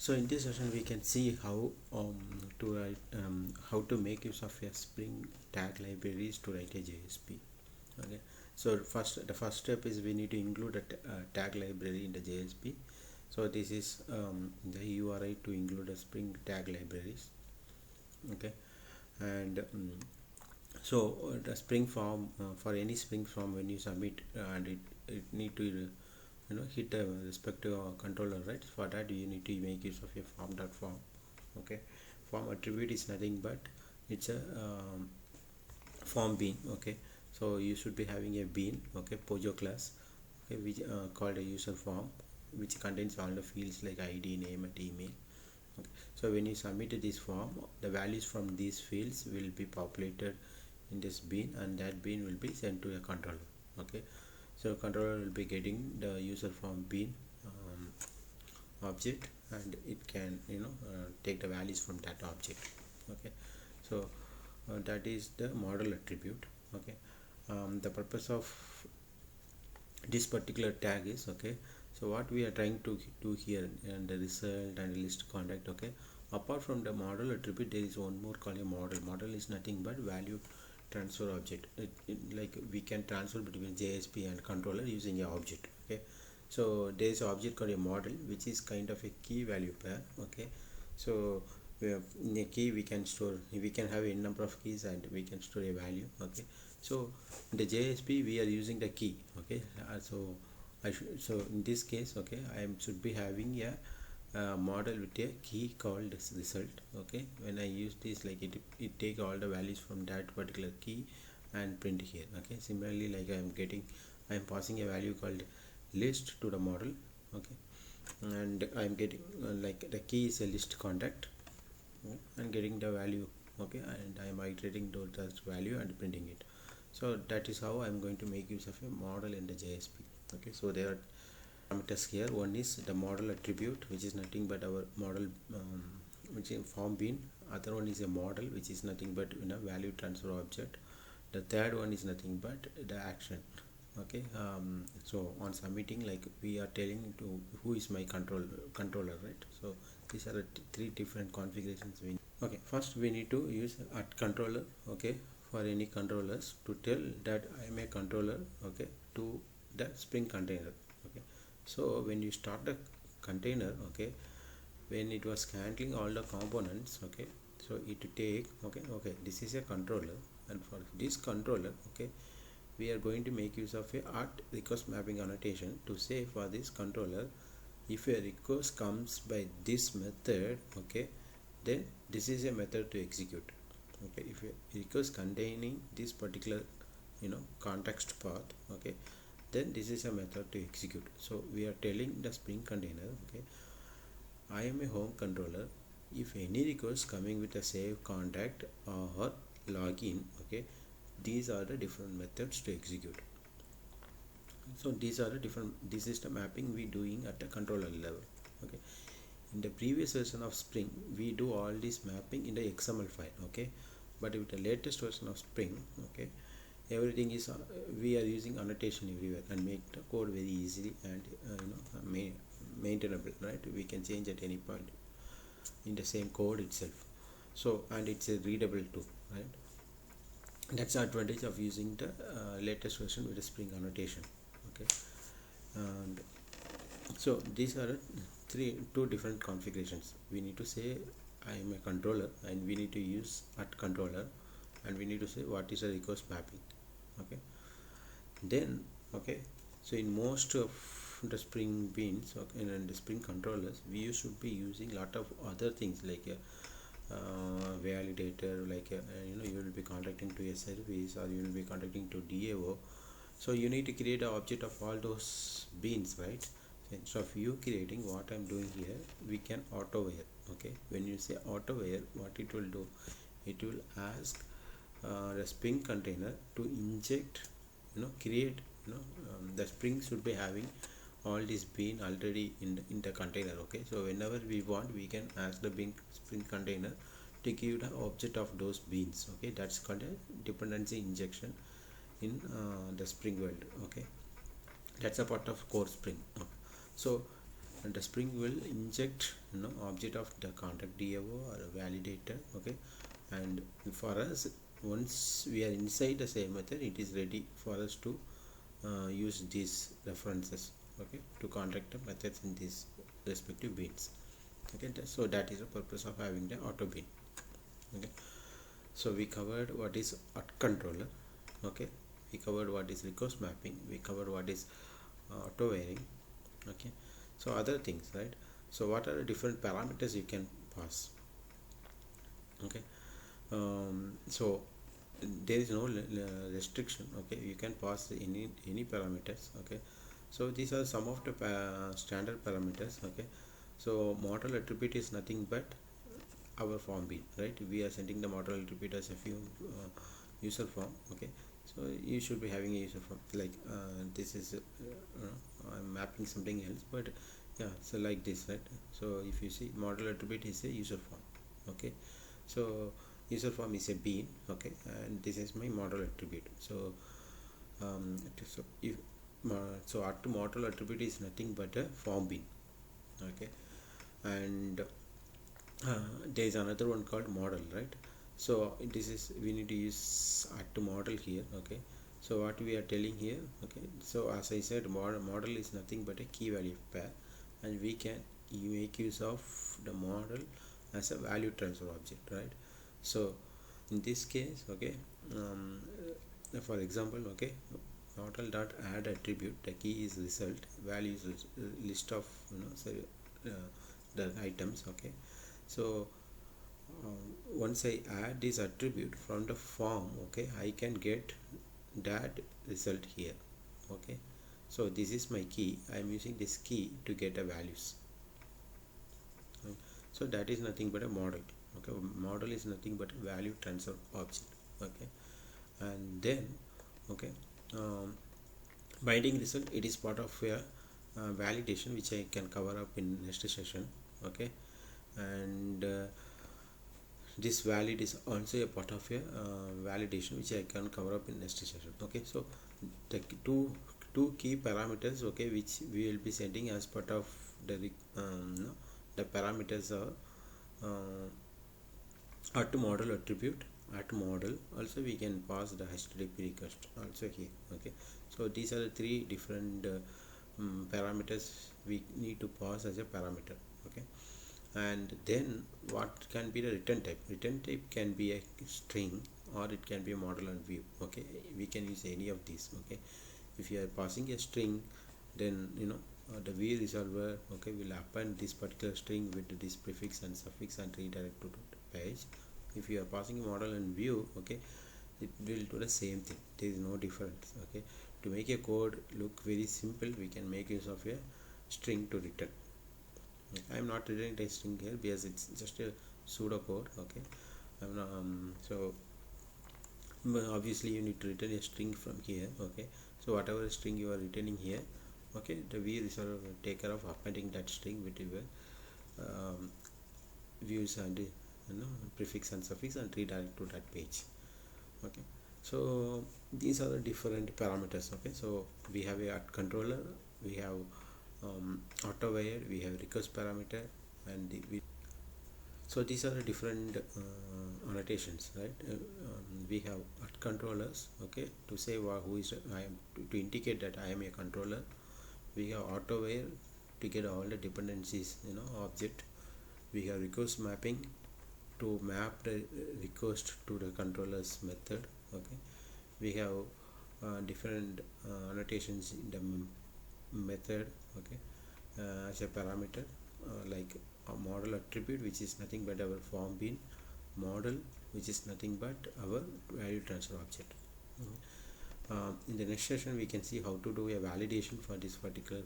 So in this session we can see to write how to make use of a Spring tag libraries to write a JSP. Okay, so the first step is we need to include a tag library in the JSP. So this is the URI to include a Spring tag libraries. Okay, and the Spring form for any Spring form when you submit and it need to hit a respective controller, right? For that you need to make use of a form. Okay, form attribute is nothing but it's a form bean. Okay, so you should be having a bean, okay, pojo class, okay, which called a user form, which contains all the fields like id, name and email. Okay, so when you submit this form, the values from these fields will be populated in this bean, and that bean will be sent to a controller. Okay, so controller will be getting the user form bean object, and it can take the values from that object. Okay, so that is the model attribute. Okay, the purpose of this particular tag is, okay, so what we are trying to do here and the result and list contact. Okay, apart from the model attribute, there is one more called a model is nothing but value transfer object. Like we can transfer between JSP and controller using a object. Okay, so there is an object called a model, which is kind of a key value pair. Okay, so in a key we can have a number of keys and we can store a value. Okay, so in the JSP we are using the key. Okay, so in this case, okay, I should be having a model with a key called result. Okay, when I use this, like it take all the values from that particular key and print here. Okay, similarly, like I am passing a value called list to the model. Okay, and I am getting like the key is a list contact, and getting the value. Okay, and I am iterating to that value and printing it. So that is how I am going to make use of a model in the JSP. Okay, so there are parameters here. One is the model attribute, which is nothing but our model, which is form bean. Other one is a model, which is nothing but value transfer object. The third one is nothing but the action. Okay, so on submitting, like we are telling to who is my controller, right? So these are the three different configurations we need. Okay, first we need to use at controller. Okay, for any controllers to tell that I am a controller. Okay, to the Spring container. Okay, so when you start the container, okay, when it was handling all the components, okay, so it take, okay, this is a controller, and for this controller, okay, we are going to make use of a at request mapping annotation to say for this controller, if a request comes by this method, okay, then this is a method to execute. Okay, if a request containing this particular context path, okay, then this is a method to execute. So we are telling the Spring container, okay, I am a home controller. If any request coming with a save contact or login, okay, these are the different methods to execute. So these are the different, this is the mapping we doing at the controller level. Okay, in the previous version of Spring we do all this mapping in the XML file. Okay, but with the latest version of Spring, okay, everything is we are using annotation everywhere and make the code very easily and maintainable, right? We can change at any point in the same code itself. So, and it's a readable too, right? That's the advantage of using the latest version with the Spring annotation. Okay, and so these are two different configurations. We need to say I am a controller, and we need to use at controller, and we need to say what is a request mapping. Okay, then okay, so in most of the Spring beans, okay, and the Spring controllers, we should be using lot of other things like a validator, like you will be contacting to a service, or you will be contacting to DAO. So you need to create an object of all those beans, right? So instead of you creating, what I'm doing here, we can auto where. Okay, when you say auto where, what it will do, it will ask the Spring container to inject, create, the Spring should be having all this bean already in the container. Okay, so whenever we want, we can ask the Spring container to give the object of those beans. Okay, that's called a dependency injection in the Spring world. Okay, that's a part of core Spring. Okay. So and the Spring will inject object of the contact DAO or a validator. Okay, and for us, once we are inside the same method, it is ready for us to use these references, okay, to contact the methods in these respective beans. Okay, so that is the purpose of having the auto bean. Okay, so we covered what is auto controller. Okay, we covered what is request mapping, we covered what is auto varying. Okay, so other things, right? So what are the different parameters you can pass? Okay, so there is no restriction. Okay, you can pass any parameters. Okay, so these are some of the standard parameters. Okay, so model attribute is nothing but our form bean, right? We are sending the model attribute as a few user form. Okay, so you should be having a user form like this is I'm mapping something else, but yeah, so like this, right? So if you see, model attribute is a user form. Okay, so user form is a bean. Okay, and this is my model attribute. So so if so our model attribute is nothing but a form bean. Okay, and there is another one called model, right? So this is, we need to use add to model here. Okay, so what we are telling here, okay, so as I said, model is nothing but a key value pair, and we can make use of the model as a value transfer object, right? So in this case, okay, for example, okay, model dot add attribute, the key is result, value is list of say, the items. Okay, so once I add this attribute from the form, okay, I can get that result here. Okay, so this is my key, I am using this key to get the values. So that is nothing but a model. Okay, model is nothing but a value transfer object. Okay, and then okay, binding result, it is part of a validation which I can cover up in next session. Okay, and this valid is also a part of a validation which I can cover up in next session. Okay, so the two key parameters, okay, which we will be sending as part of the the parameters are add to model attribute, add to model, also we can pass the HTTP request also here. Okay, so these are the three different parameters we need to pass as a parameter. Okay, and then what can be the return type? Return type can be a string or it can be a model and view. Okay, we can use any of these. Okay, if you are passing a string, then the view resolver, okay, will append this particular string with this prefix and suffix and redirect to the page. If you are passing a model and view, okay, it will do the same thing, there is no difference. Okay, to make a code look very simple, we can make use of a string to return. I am not returning a string here because it's just a pseudo code. Okay, I'm not, so obviously you need to return a string from here. Okay, so whatever string you are returning here, okay, the view resolver will take care of appending that string with your views and prefix and suffix and redirect to that page. Okay, so these are the different parameters. Okay, so we have a controller, we have auto wire, we have request parameter, and so these are the different annotations, right? We have controllers, okay, to say who is I am, to indicate that I am a controller. We have auto wire to get all the dependencies object. We have request mapping to map the request to the controller's method. Okay, we have different annotations in the method. Okay, as a parameter, like a model attribute, which is nothing but our form bean, model, which is nothing but our value transfer object. In the next session we can see how to do a validation for this particular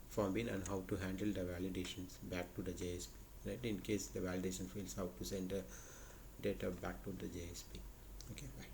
form bean and how to handle the validations back to the JSP, right? In case the validation fails, how to send the data back to the JSP. Okay, bye.